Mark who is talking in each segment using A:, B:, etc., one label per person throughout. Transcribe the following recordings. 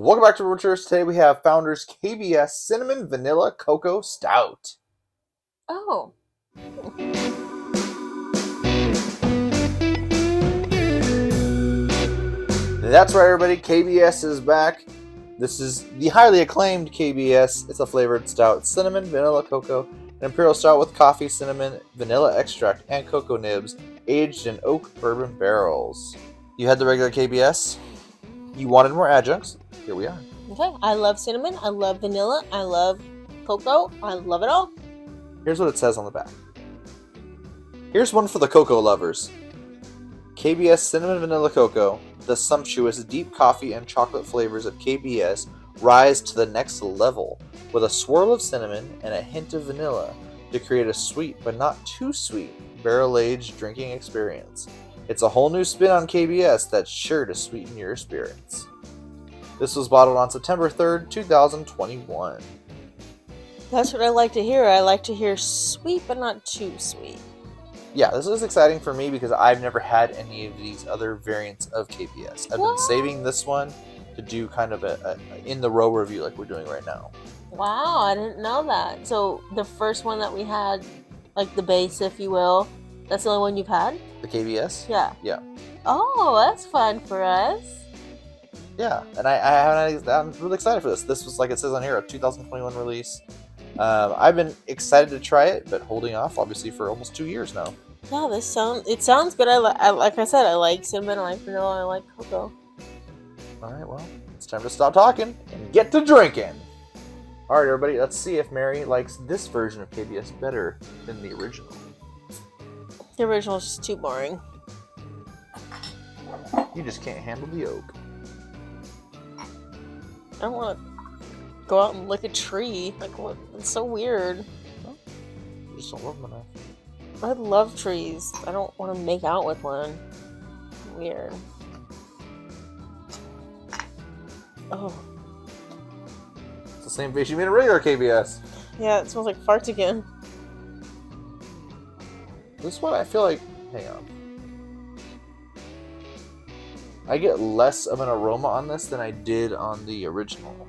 A: Welcome back to Roachers. Today we have Founders KBS Cinnamon Vanilla Cocoa Stout.
B: Oh.
A: That's right, everybody. KBS is back. This is the highly acclaimed KBS. It's a flavored stout. Cinnamon, vanilla, cocoa, an imperial stout with coffee, cinnamon, vanilla extract, and cocoa nibs, aged in oak bourbon barrels. You had the regular KBS. You wanted more adjuncts. Here we are.
B: Okay. I love cinnamon. I love vanilla. I love cocoa. I love it all.
A: Here's what it says on the back. Here's one for the cocoa lovers. KBS Cinnamon Vanilla Cocoa. The sumptuous deep coffee and chocolate flavors of KBS rise to the next level with a swirl of cinnamon and a hint of vanilla to create a sweet but not too sweet barrel-aged drinking experience. It's a whole new spin on KBS that's sure to sweeten your spirits. This was bottled on September 3rd, 2021.
B: That's what I like to hear. I like to hear sweet but not too sweet.
A: Yeah, this is exciting for me because I've never had any of these other variants of KBS. I've been saving this one to do kind of a in the row review like we're doing right now.
B: Wow, I didn't know that. So the first one that we had, like the base, if you will, that's the only one you've had?
A: The KBS?
B: Yeah.
A: Yeah.
B: Oh, that's fun for us.
A: Yeah, and I'm really excited for this. This was, like it says on here, a 2021 release. I've been excited to try it, but holding off, obviously, for almost 2 years now.
B: Yeah, it sounds good. Like I said, I like cinnamon, I like vanilla, I like cocoa.
A: All right, well, it's time to stop talking and get to drinking. All right, everybody, let's see if Mary likes this version of KBS better than the original.
B: The original is just too boring.
A: You just can't handle the oak.
B: I don't want to go out and lick a tree. Like, what? It's so weird.
A: Well, you just don't love them enough.
B: I love trees. I don't want to make out with one. Weird. Oh.
A: It's the same face you made a regular KBS.
B: Yeah, it smells like farts again.
A: This one, I feel like... Hang on. I get less of an aroma on this than I did on the original.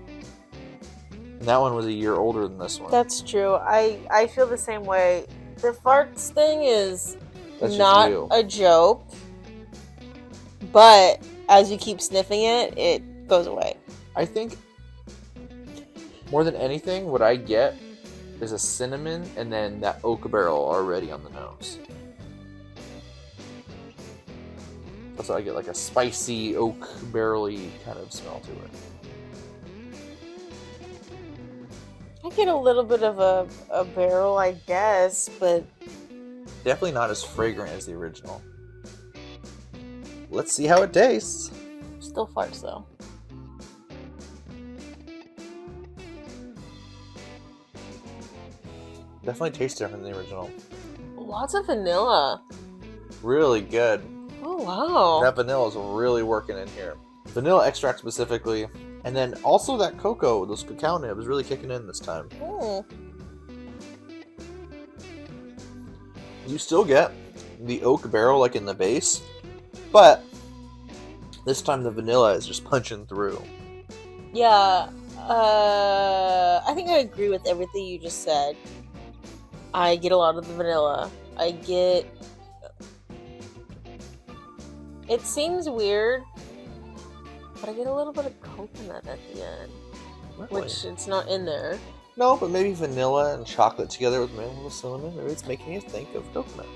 A: And that one was a year older than this one.
B: That's true. I feel the same way. The farts thing is
A: That's
B: not a joke. But as you keep sniffing it, it goes away.
A: I think more than anything, what I get is a cinnamon and then that oak barrel already on the nose. That's what I get, like a spicy oak barrel-y kind of smell to it.
B: I get a little bit of a barrel, I guess, but...
A: Definitely not as fragrant as the original. Let's see how it tastes.
B: Still farts, though.
A: Definitely tastes different than the original.
B: Lots of vanilla.
A: Really good.
B: Oh, wow.
A: That vanilla is really working in here. Vanilla extract specifically. And then also that cocoa, those cacao nibs, really kicking in this time.
B: Mm.
A: You still get the oak barrel like in the base, but this time the vanilla is just punching through.
B: Yeah, I think I agree with everything you just said. I get a lot of the vanilla. It seems weird, but I get a little bit of coconut at the end.
A: Really?
B: Which it's not in there.
A: No, but maybe vanilla and chocolate together with maybe a little cinnamon. Maybe it's making you think of coconut.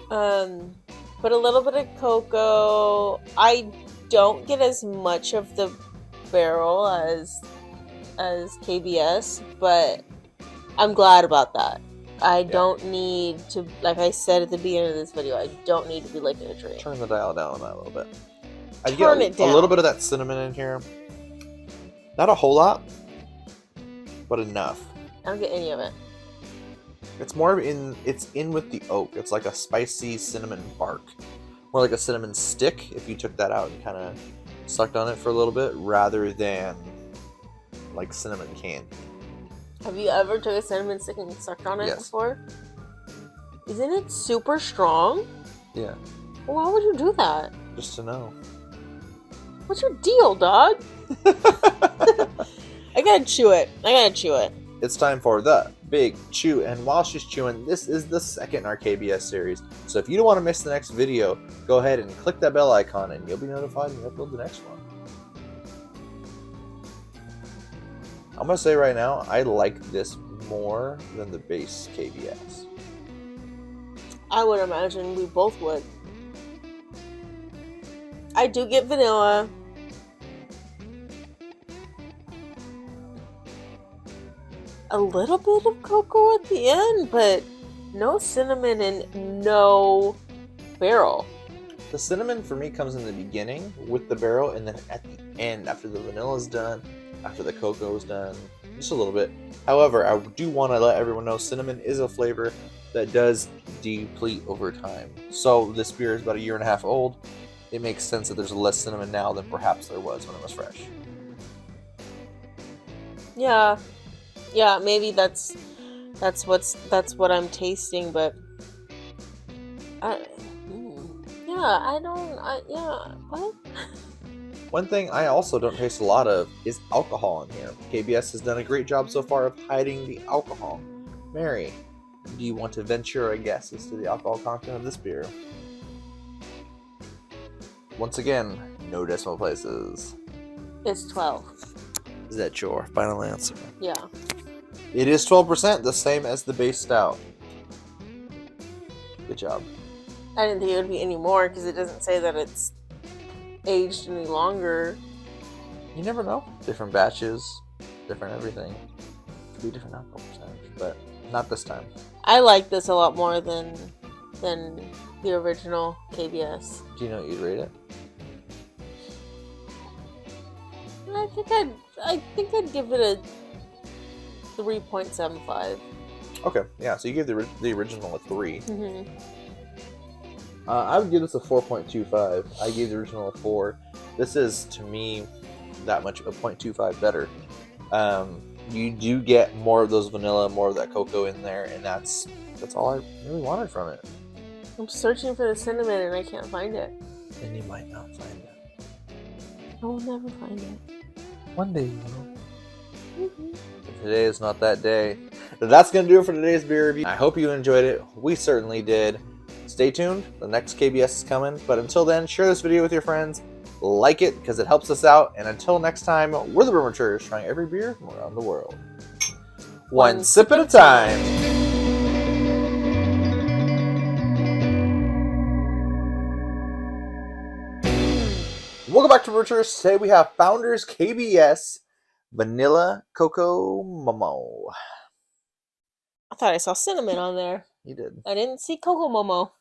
B: But a little bit of cocoa. I don't get as much of the barrel as KBS, but I'm glad about that. I don't need to, like I said at the beginning of this video, I don't need to be licking a tree.
A: Turn the dial down on that a little bit. I
B: Turn
A: get
B: it down.
A: a little bit of that cinnamon in here. Not a whole lot, but enough.
B: I don't get any of it.
A: It's more it's in with the oak. It's like a spicy cinnamon bark. More like a cinnamon stick if you took that out and kind of sucked on it for a little bit, rather than like cinnamon candy.
B: Have you ever took a cinnamon stick and sucked on it before? Isn't it super strong?
A: Yeah.
B: Well, why would you do that?
A: Just to know.
B: What's your deal, dog? gotta chew it. I gotta chew it.
A: It's time for the Big Chew, and while she's chewing, this is the second in our KBS series. So if you don't want to miss the next video, go ahead and click that bell icon and you'll be notified when we upload the next one. I'm going to say right now, I like this more than the base KBS.
B: I would imagine we both would. I do get vanilla. A little bit of cocoa at the end, but no cinnamon and no barrel.
A: The cinnamon for me comes in the beginning with the barrel, and then at the end, after the vanilla's done, after the cocoa's done, just a little bit. However, I do want to let everyone know cinnamon is a flavor that does deplete over time. So this beer is about 1.5 years old. It makes sense that there's less cinnamon now than perhaps there was when it was fresh.
B: Yeah. Yeah, maybe that's what I'm tasting, but what?
A: One thing I also don't taste a lot of is alcohol in here. KBS has done a great job so far of hiding the alcohol. Mary, do you want to venture a guess as to the alcohol content of this beer? Once again, no decimal places.
B: It's 12.
A: Is that your final answer?
B: Yeah.
A: It is 12%, the same as the base stout. Good job.
B: I didn't think it would be any more because it doesn't say that it's aged any longer.
A: You never know. Different batches, different everything. Could be different alcohol percentage, but not this time.
B: I like this a lot more than the original KBS.
A: Do you know what you'd rate it?
B: I think I'd give it a 3.75.
A: Okay, yeah. So you gave the original a 3.
B: Mm-hmm.
A: I would give this a 4.25. I gave the original a 4. This is, to me, that much a 0.25 better. You do get more of those vanilla, more of that cocoa in there, and that's all I really wanted from it.
B: I'm searching for the cinnamon and I can't find it.
A: And you might not find it.
B: I will never find it.
A: One day you will.
B: Mm-hmm.
A: Today is not that day. But that's going to do it for today's beer review. I hope you enjoyed it. We certainly did. Stay tuned. The next KBS is coming. But until then, share this video with your friends. Like it because it helps us out. And until next time, we're the Brew trying every beer from around the world. One sip at a time. Welcome back to Brew Today we have Founders KBS Vanilla Cocoa Momo.
B: I thought I saw cinnamon on there.
A: You did.
B: I didn't see cocoa momo.